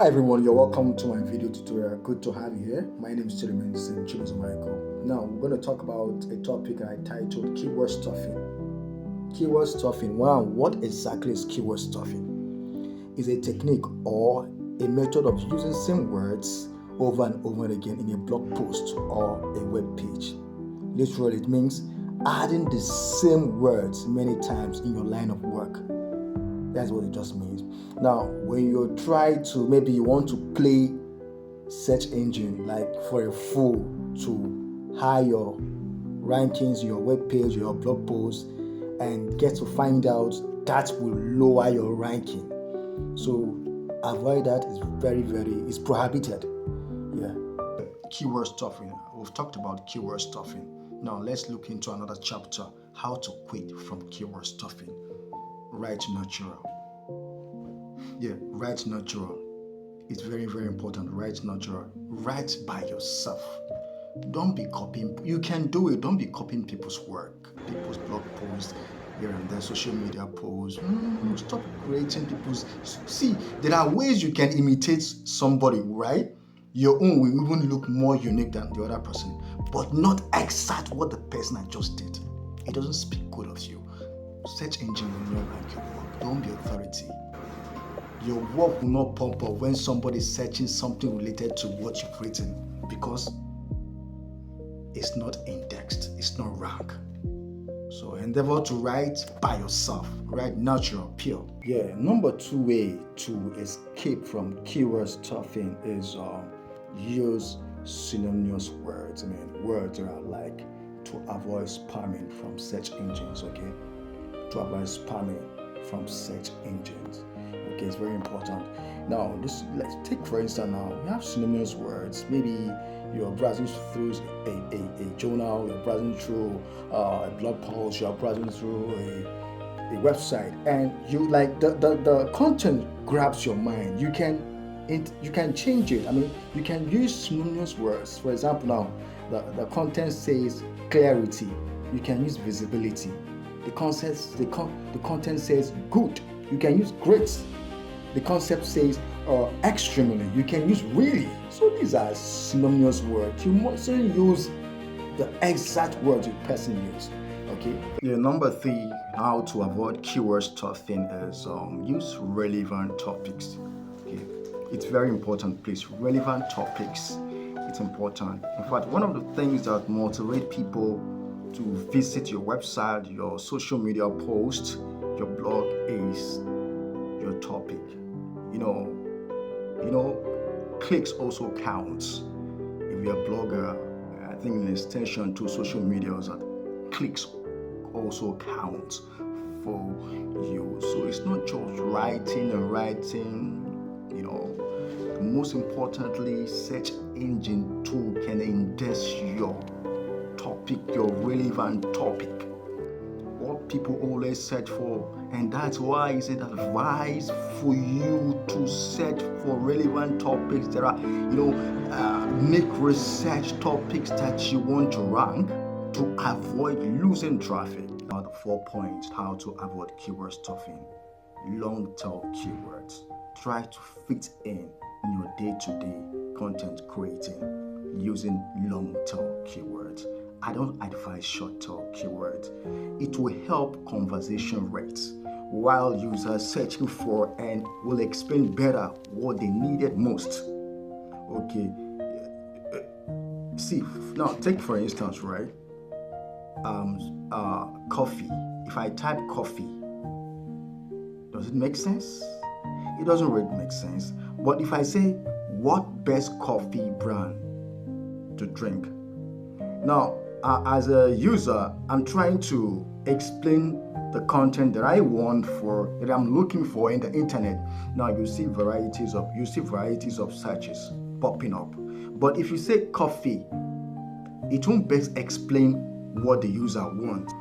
Hi everyone, you're welcome to my video tutorial. Good to have you here. My name is Chidimens Michael. Now we're going to talk about a topic I titled keyword stuffing. Keyword stuffing. Wow, what exactly is keyword stuffing? It's a technique or a method of using same words over and over again in a blog post or a web page. Literally, it means adding the same words many times in your line of work. That's what it just means. Now, when you try to, maybe you want to play search engine like for a fool to high your rankings, your web page, your blog post, and get to find out that will lower your ranking. So avoid that. It's it's prohibited. Yeah. Keyword stuffing. We've talked about keyword stuffing. Now let's look into another chapter, how to quit from keyword stuffing. Write natural. Yeah, write natural. It's very important. Write natural. Write by yourself. Don't be copying. You can do it. Don't be copying people's work, people's blog posts, here and there, social media posts. Stop creating people's. See, there are ways you can imitate somebody, right? Your own will even look more unique than the other person, but not exact what the person I just did. It doesn't speak good of you. Search engine will not rank your work. Don't be authority. Your work will not pump up when somebody is searching something related to what you've written because it's not indexed, it's not ranked. So endeavor to write by yourself, write natural, pure. Yeah, number 2 way to escape from keyword stuffing is use synonymous words. Words are like to avoid spamming from search engines, okay? To avoid spamming from search engines. Okay, it's very important. Now, let's take for instance now, we have synonymous words. Maybe you're browsing through a journal, you're browsing through a blog post, you're browsing through a website, and you like the content grabs your mind. You can change it. You can use synonymous words. For example, now the content says clarity. You can use visibility. The content says good. You can use great. The concept says extremely. You can use really. So these are synonymous words. You mustn't use the exact words the person used. Okay. Yeah. Number 3, how to avoid keyword stuffing is use relevant topics. Okay. It's very important, please. Relevant topics. It's important. In fact, one of the things that motivate people to visit your website, your social media post, your blog is your topic. Clicks also counts. If you're a blogger, I think in extension to social media, that clicks also count for you. So it's not just writing. Most importantly, search engine tool can index your topic, your relevant topic, what people always search for, and that's why it's advised for you to search for relevant topics. There are, make research topics that you want to rank to avoid losing traffic. Now the 4 points how to avoid keyword stuffing. Long tail keywords. Try to fit in your day-to-day content creating using long tail keywords. I don't advise short tail keywords. It will help conversation rates while users searching for and will explain better what they needed most. Okay. See, now take for instance, right? Coffee. If I type coffee, does it make sense? It doesn't really make sense. But if I say what best coffee brand to drink, now as a user, I'm trying to explain the content that I want that I'm looking for in the internet. Now you see varieties of searches popping up. But if you say coffee, it won't best explain what the user wants.